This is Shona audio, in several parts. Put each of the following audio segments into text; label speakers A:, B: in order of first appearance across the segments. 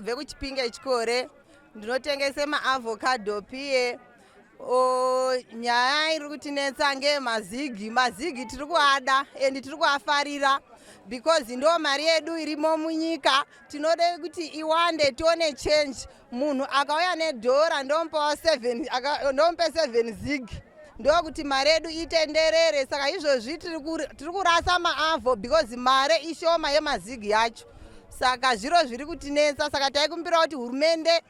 A: ndinobve kuChipinge Chikore, ndinotengese maavocado piye. Nyaya iri kutinetsa ngeyemazigi. Mazigi tiri kuada and tiri kuafarira because ndo mari yedu irimo munyika. Tinode kuti iwande tione change. Munhu akauya nedhora ndomupawo 7 zigi. Ndokuti mari yedu itenderere. Saka izvozvi tiri kurasa maavo because mare ishoma yemazigi yacho. Saka zviro zviri kutinetsa. Saka taikumbira kuti hurumende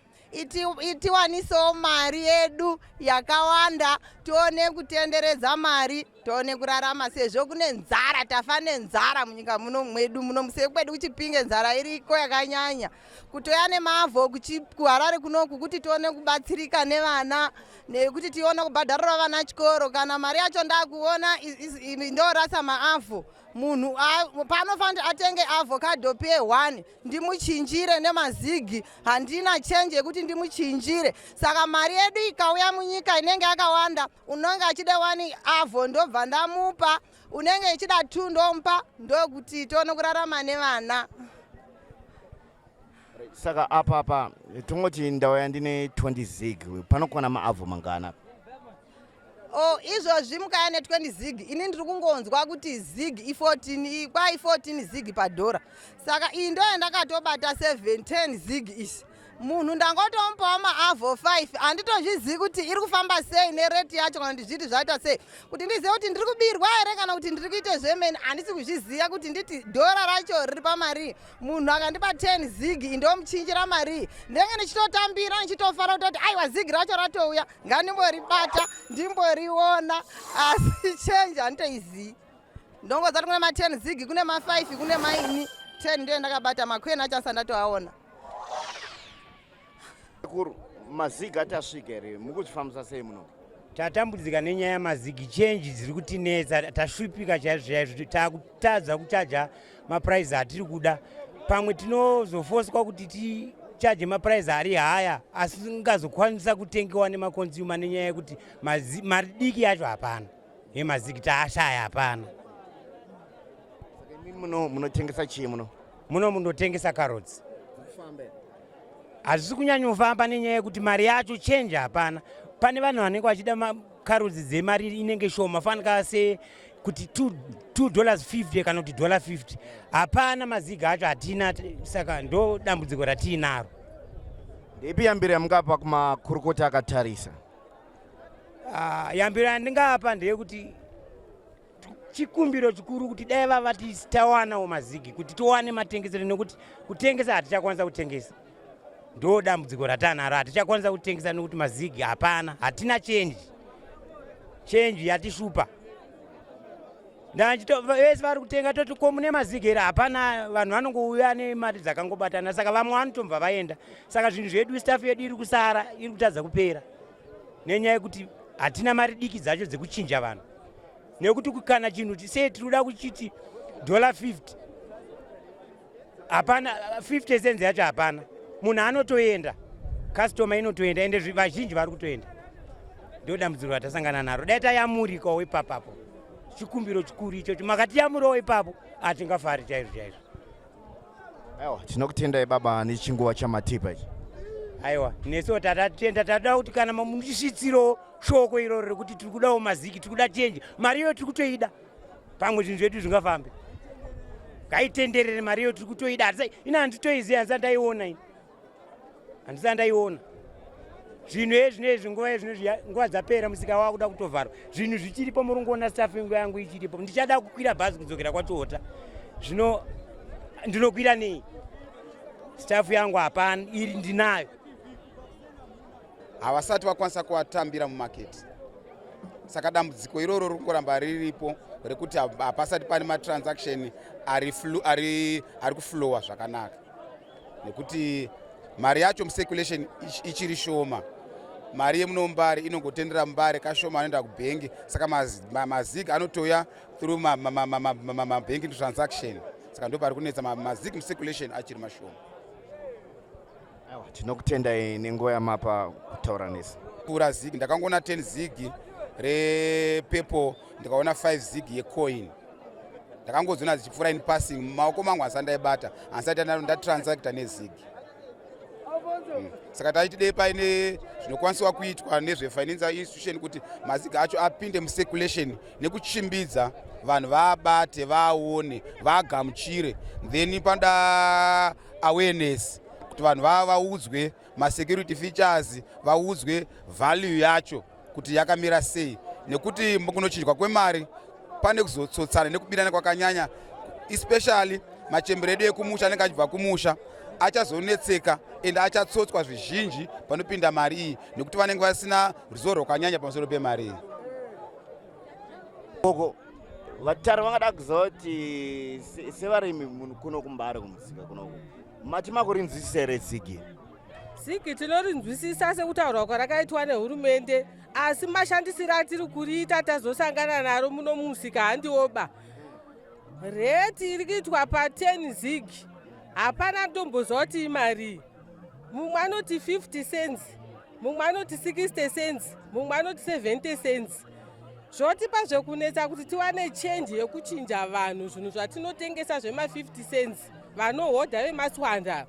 A: itiwanisewo mari yedu yakawanda, tione kutenderedza mari, tione kurarama sezvo kune nzara. Tafa nenzara munyika muno mwedu muno. Musekwedu kuChipinge nzara iriko yakanyanya. Kutoya nemaavho kuHarare kunoku kuti tione kubatsirika nevana, nekuti tione kubhadharira vana chikoro. Kana mari yacho ndakuona ndorasa maavho, munhu panofanira atenge avocado piye 1 ndimuchinjire nemazigi. Handina change yekuti ndimuchinjire. Saka mari yedu ikauya munyika inenge yakawanda, unenge achida 1 avo ndobva ndamupa, unenge achida 2 ndompa, ndokuti tione kurarama nevana.
B: Saka apa tongoti ndauya ndine 20 zig, panokwana maavo mangana?
A: Izvozvi mukaya ne20 zig, ini ndiri kungonzwa kuti zig i14, kwai 14 zig padhora. Saka iyi ndo yandakatobata 7-10 zig isi. Munhu ndangotomupawo maavo 5, handitozvizivi kuti iri kufamba sei nereti yacho kana kuti zviti zvaita sei. Kuti ndizive kuti ndiri kubirwa here kana kuti ndiri kuita zvemene, handisi kuzviziva kuti nditi dhora racho riri pamari. Munhu akandipa 10 zigi ndomuchinjira mari, ndenge ndichitotambira ndichitofara kutoti aiwa zigi racho ratouya, ngandimboribata ndimboriona, asi change handitoizivi. Ndongozati kune ma10 zigi, kune ma5, kune maini 10 ndiyo ndakabata, makwena acho asandatoaona.
B: Mazigi atasvika here, mukuzvifambisa sei muno?
C: Tatambudzika nenyaya yamazigi, change dziri kutinetsa, tasvipika chaizvo, takutadza kuchaja mapuraizi atiri kuda. Pamwe tinozofoswa kuti tichaje mapuraizi ari haya, asi tingazokwanisa kutengewa nemakonsumer nenyaya yekuti mari diki yacho hapana, yemazigi taashaya hapana.
B: Munotengesa chii muno?
C: Muno munotengesa carrots. Hazvisi kunyanyofamba nenyaya yekuti mari yacho change hapana. Pane vanhu vanenge vachida carrots dzemari inenge shoma, fanika se kuti $2.50 kana kuti $50. Hapana, mazigi acho hatina, saka ndo dambudziko ratiinaro.
B: Ndepi yambiro yamungapa kumakurukota akatarisa?
C: Yambiro yandingapa ndeyekuti chikumbiro chikuru kuti dai vavati tawanawo mazigi kuti tiwane matengesero, nekuti kutengesa hatichakwanisa kutengesa. Ndo dambudziko ratanaro, hatichakwanisa kutengesa nekuti mazigi hapana, hatina change yatishupa. Vese vari kutenga toti ko mune mazigi here, hapana. Vanhu vanongouya nemari dzakangobatana, saka vamwe vanotobva vaenda. Saka zvinhu zvedu, stafu yedu iri kusara, iri kutadza kupera nenyaya yekuti hatina mari diki dzacho dzekuchinja vanhu. Nekuti kana chinhu sei tiri kuchiti $50, hapana, 50 cents yacho hapana. Munhu anotoenda, customer inotoenda, ende vazhinji vari kutoenda. Ndo dambudziko ratasangana naro. Dai tayamurikawo ipapapo, chikumbiro chikuru ichocho. Makatiyamurawo ipapo, hatingafari chaizvo.
B: Aiwa, tinokutendai baba nechinguva chamatipa ichi.
C: Aiwa, neso tatatenda, tatoda kuti kana muchisvitsirawo shoko iroro rekuti tiri kudawo mazigi, tiri kuda change. Mari iyo tiri kutoida, pamwe zvinhu zvedu zvingafambe. Ngaitenderere mari iyo tiri kutoida. Ina handitoiziva, handisandaiona. Zvinhu ezvinezvi nguva dzapera, musika wakuda kutovharwa. Zvinhu zvichiripo, murungoona staff yangu ichiripo. Ndichada kukwira bhazi kudzokera kwaToyota. Zvino ndinokwira nei? Staff yangu hapana, iri ndinayo.
D: Havasati vakwanisa kuvatambira mumaketi. Saka dambudziko iroro ringoramba riripo rekuti hapasati pane matransaction ari kuflowa zvakanaka. Nekuti mari yacho mucirculation ichiri shoma. Mari yemunombari inongotendera mumbari kashoma anoenda kubhengi. Saka mazigi anotoya through banking transaction. Saka ndo pari kunetsa mazigi mucirculation achiri mashoma.
B: Tinokutendai nenguva yamapa kutaura nesi.
D: Pura zigi ndakangoona 10 zigi repepo, ndikaona 5 zigi yecoin. Ndakangodziona dzichipfuura in passing, maoko mangu hasandaibata, handisati ndatransacta nezigi. saka taiti dei paine zvinokwaniswa kuitwa nezvefinancial institution kuti mazigi acho apinde mucirculation nekuchimbidza vanhu vaabate vaone vagamuchire then panda awareness kuti vanhu vaudzwe masecurity features vaudzwe value yacho kuti yakamira sei nekuti kunochinjwa kwemari pane kuzotsotsana nekubirana kwakanyanya especially machembere edu ekumusha anenge achibva kumusha achazonetseka ende achatsotswa zvizhinji panopinda mari iyi nekuti vanenge vasina ruzivo rwakanyanya pamusoro pemari iyi.
B: Koko vatari vangada kuziva kuti sevarimi kuno kumbare kumusika kunoku mati makurinzwisisa here zigi?
E: Zigi tinorinzwisisa sekutaurwa kwarakaitwa nehurumende, asi mashandisiro atiri kuriita tazosangana naro muno mumusika handioba. Reti iri kuitwa pa10 zigi hapana tombozoti imari. Mumwe anoti 50 cents, mumwe anoti 60 cents, mumwe anoti 70 cents. Zvotipa zvekunetsa kuti tiwane change yekuchinja vanhu zvinhu zvatinotengesa zvema50 cents vanohodha vemaswanda.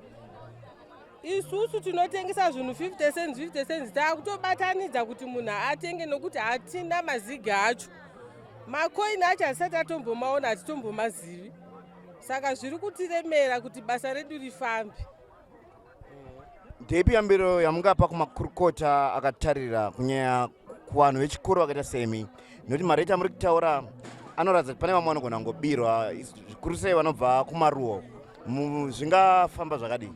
E: Isusu tinotengesa zvinhu 50 cents 50 cents takutobatanidza kuti munhu atenge nokuti hatina mazigi acho. Makoini acho hatisati atombomaona hatitombomazivi. Saka zviri kutiremera kuti basa redu rifambe.
B: Ndepi yambiro yamungapa kumakurukota akatarira kunyanya kuvanhu vechikuru vakaita semi nokuti mareti amuri kutaura anoratidza kuti pane vamwe vanogona kungobirwa zvikuru sei vanobva kumaruo, zvingafamba zvakadii?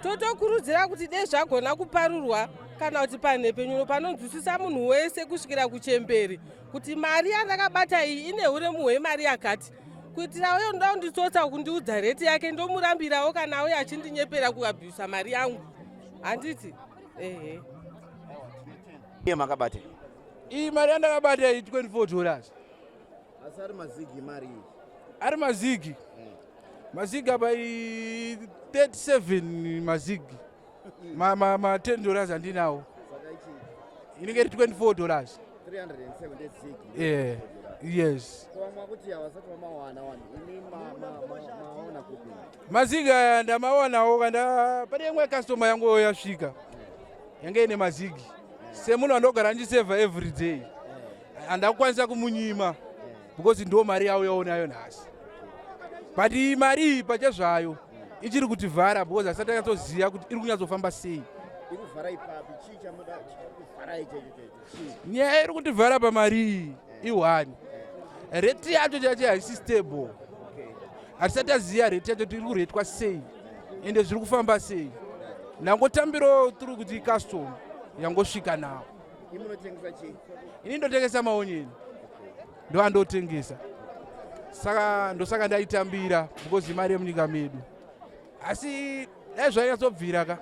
E: Totokurudzira kuti dei zvagona kuparurwa kana kuti panhepenyuno panonzwisisa munhu wese kusvikira kuchemberi kuti mari yandakabata iyi ine uremu hwemari yakati, kuitira uyo ndoda kunditsotsa kundiudza reti yake ndomurambirawo kana auye achindinyepera kuabhisa mari yangu, handiti? Ehe.
B: Iye makabata
F: iyi mari yandakabata iyi $24.
B: asi ari mazigi mari iyi?
F: Ari mazigi mazigi apa 37 mazigi $10 handinawo, inenge iri $24.
B: 376
F: Yes.
B: kuti havasati vamawana vanhu ini maona kupi?
F: Mazigi aya ndamaonawo kana pane imwe customer yangu yasvika yange ine mazigi semunhu andogara ndisevha every day handakukwanisa kumunyima because ndo mari yawo yaonayo nhasi, but iyi mari iyi pachezvayo ichiri kutivhara because hasati akatsoziva kuti iri kunyatsofamba sei.
B: Irikuvhara ipapi? Chii chamuda kuvhara ichecho?
F: Nyaya iri kutivhara pamari iyi i1 reti yacho chacho haisi stable, hatisati aziva reti yacho kuti iri kuretwa sei ende zviri kufamba sei. Nangotambiro tiri kuti custom yangosvika nawo.
B: Imunotengesa chii?
F: Ini ndotengesa maonyeni, ndo andotengesa, saka ndosaka ndaitambira because mari yemunyika medu, asi dai zvainyatsobvira ka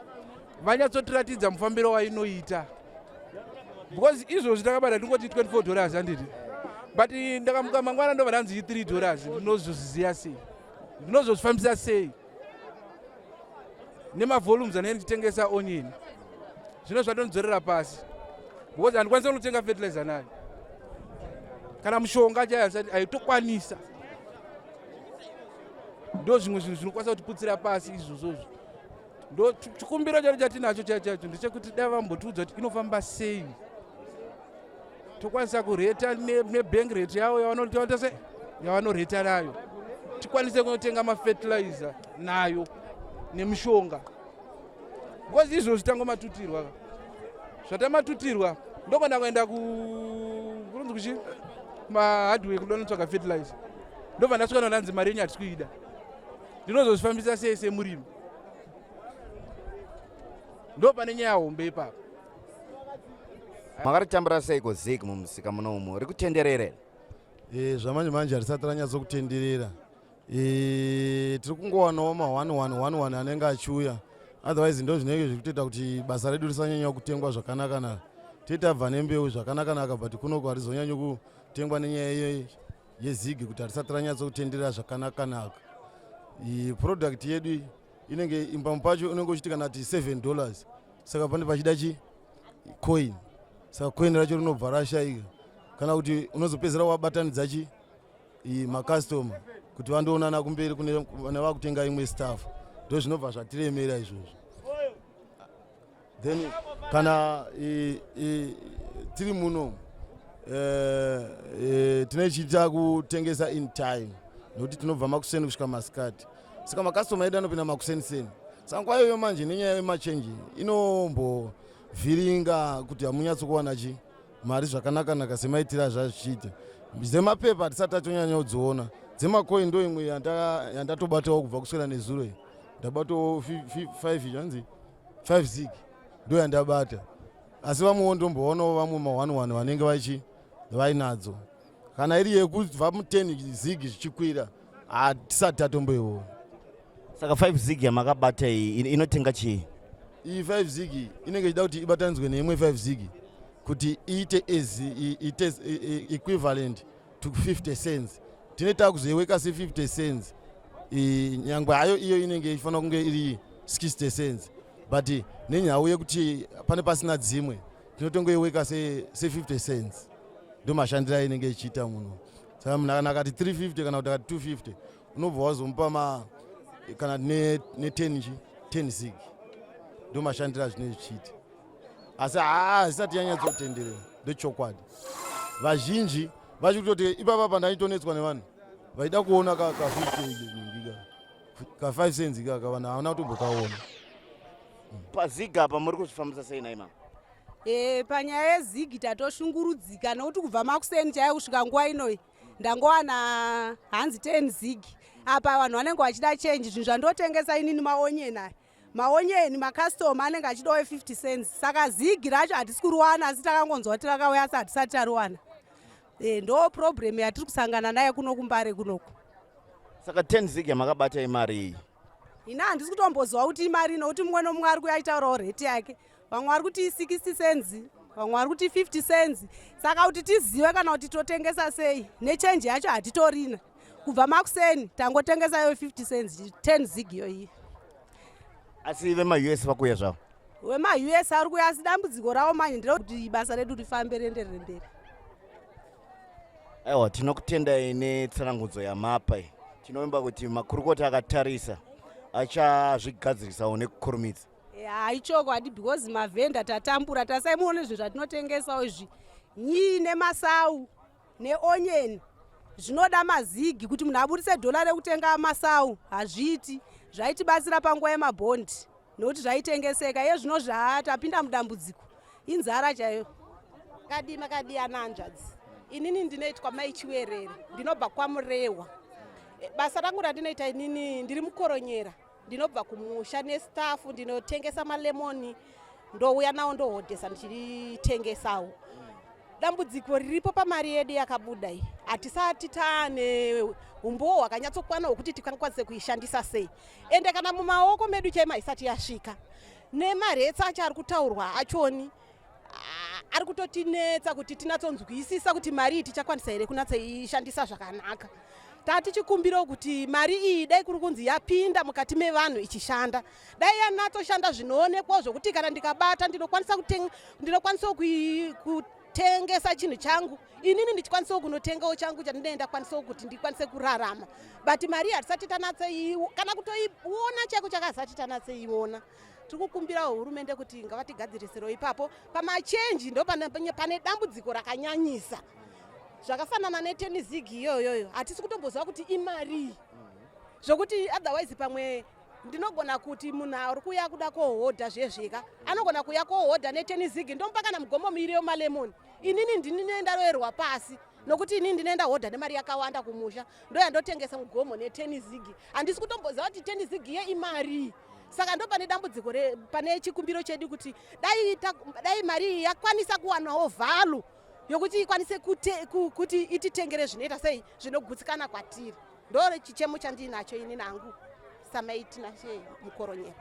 F: vanyatsotiratidza mufambiro wainoita because izvozvi takabata ndingoti $24 handiti, but ndakamuka mangwana ndobva ndanzi $3 ndinozozviziva sei, ndinozozvifambisa sei nemavolumes anenge ndichitengesa onyeni. Zvino zvatondzorera pasi because handikwanisa kunotenga fertilizer nayo kana mushonga chaiyo haitokwanisa. Ndo zvimwe zvinhu zvinokwanisa kutiputsira pasi izvozvozvo. Ndo chikumbiro chedu chatinacho chaicho ndechekuti dai vambotiudza kuti inofamba sei, tokwanisa kureta nebank rate yavo yavanoreta nayo, tikwanise kunotenga mafertilizer nayo nemushonga because izvozvi tangomatutirwa. Zvatamatutirwa ndokona kuenda kurunzi kuchi mahardware kuda notsvaga fertilizer, ndobva ndasvika ndanzi mari yenyu hatisi kuida, ndinozozvifambisa sei semurimi? Ndo pane nyaya hombe ipapo.
B: Makaritambira seiko zigi mumusika munomu, riri kutenderera?
G: Zvamanje manje harisati ranyatsokutenderera. Tiri kungowanawo ma1111 anenge achiuya, otherwise ndo zvinenge zvirikutoita kuti basa redu risanyanya kutengwa zvakanaka. Titabva nembeu zvakanaka but kunoko harizonyanyi kutengwa nenyaya yezigi kuti harisati ranyatsokutenderera zvakanaka. Product yedu inenge imbamu pacho unenge uchitika nati $7, saka pane pachida chi coin, saka coin racho rinobva rashayika kana kuti unozopedzera wabatanidza chi makastoma kuti vandoonana kumberi kune vakutenga imwe staff, ndo zvinobva zvatiremera izvozvo. then kana tiri muno tinochiita kutengesa in time nokuti tinobva makuseni kusvika masikati saka makastoma edu anopinda makuseniseni saka nguva iyoyo manje nenyaya yemachenji inombovhiringa kuti hamunyatsokuwana mari zvakanaka semaitira zvazvichiita. Dzemapepa hatisati tatonyanya kudziona, dzemacoin ndo imwe yandatobatawo kubva kuswera nezuro iyi. Ndabatawo 5 zig ndo yandabata, asi vamwewo ndomboonawo vamwe ma11 vanenge vainadzo. Kana iri yekubva mu10 zig zvichikwira hatisati tatomboiona.
B: Saka 5 zig yamakabata iyi inotenga chii?
G: Iyi 5 zig inenge ichida kuti ibatanidzwe neimwe 5 zig kuti iite equivalent to 50 cents. Tineta kuzoiweka se50 cents. Nyangwe hayo iyo inenge ifanira kunge iri 60 cents. But nenyaya yekuti pane pasina dzimwe tinotongoiweka se50 cents. Ndo mashandira inenge ichiita muno. Saka munhu kana akati 350 kana kuti akati 250 unobva wazomupa kana ne10 zig. Ndo mashandira zvine zvichiita. Asi zvisati yanyatsotenderera ndechokwadi. Vazhinji vachitoti ipapa pandaitonetswa nevanhu vaida kuona ka 5 cents kaka vanhu havana kutombokaona.
B: Pazig apa muri kuzvifambisa sei naima?
H: Panyaya yezig tatoshungurudzika nokuti kubva makuseni chaiyo kusvika nguva inoi ndangowana hanzi 10 zig. Apa vanhu vanenge vachida change, zvinhu zvandotengesa inini maonyeni makastoma anenge achidawo 50 cents. Saka zigi racho hatisi kuriwana, asi takangonzwa kuti rakauya asi hatisati tariwana. Ndo problem yatiri kusangana nayo kuno kuMbare kunoku.
B: Saka 10 zig yamakabata imari iyi?
H: Ina handisi kutombozwa kuti imari nokuti mumwe nomumwe ari kuyaitaurawo rate yake. Vamwe vari kuti 60 cents, vamwe vari kuti 50 cents. Saka kuti tizive kana kuti totengesa sei, nechange yacho hatitorina. Kubva makuseni tangotengesa yo 50 cents 10 zig yoyi.
B: Asi vema-US vakuya zvavo?
H: Vema-US ari kuya, asi dambudziko ravo manje nderekuti basa redu rifambe rienderere mberi.
B: Aiwa, tinokutendai netsanangudzo yamapa. Tinovimba kuti makurukota akatarisa achazvigadzirisawo nekukurumidza.
H: Haichokwadi, because mavhenda tatambura, tasaimuone zvinhu zvatinotengesawo izvi, nyii nemasau neonyeni zvinoda mazigi kuti munhu aburise dhola rekutenga masau, hazviiti. Zvaitibatsira panguva yemabhondi nokuti zvaitengeseka. Iye zvino zvatapinda mudambudziko inzara chaiyo.
A: Makadi ananjadzi. Inini ndinoitwa Mai Chiwerere, ndinobva kwaMurewa. Basa rangu randinoita inini ndiri mukoronyera, ndinobva kumusha nestafu, ndinotengesa malemoni, ndouya nawo ndohodhesa ndichitengesawo. Dambudziko riripo pamari yedu yakabuda iyi, hatisati taane umbowo hwakanyatsokwana hwokuti tikakwanise kuishandisa sei. Ende kana mumaoko medu chaima isati yasvika, nemaretsi acho ari kutaurwa achoni ari kutotinetsa kuti tinatsonzwisisa kuti mari iyi tichakwanisa here kunatsoishandisa zvakanaka. Tatichikumbirawo kuti mari iyi dai kuri kunzi yapinda mukati mevanhu ichishanda, dai yanatsoshanda zvinoonekwa zvokuti kana ndikabata ndinokwanisa kutengesa chinhu changu, inini ndichikwanisawo kunotengawo changu chandinoenda kwanisawo kuti ndikwanise kurarama. But mari hatisati tanatseiona, kana kutoiona chako chakazati tanatseiona. Tiri kukumbirawo hurumende kuti ngavatigadzirisiro ipapo pamachenji, ndo pane dambudziko rakanyanyisa. Zvakafanana ne10 zig iyoyoyo hatisi kutombozwa kuti imari zvokuti otherwise pamwe ndinogona kuti munhu ari kuya kuda kohodha zvezvika anogona kuya kohodha ne10 zig ndompakana mugomo muiriyo malemoni. Inini ndinoenda roerwa pasi nokuti inini ndinoenda hodha nemari yakawanda kumusha, ndo yandotengesa mugomo ne10 zig. Handisi kutombozwa kuti 10 zig ye imari. Saka ndo pane dambudziko, pane chikumbiro chedu kuti dai mari yakwanisa kuwanawo vhalu yokuti ikwanise kuti ititengere zvinoita sei zvinogutsikana kwatiri. Ndo chichemo chandinacho ini nangu Samai Tinashe Mukoronyera.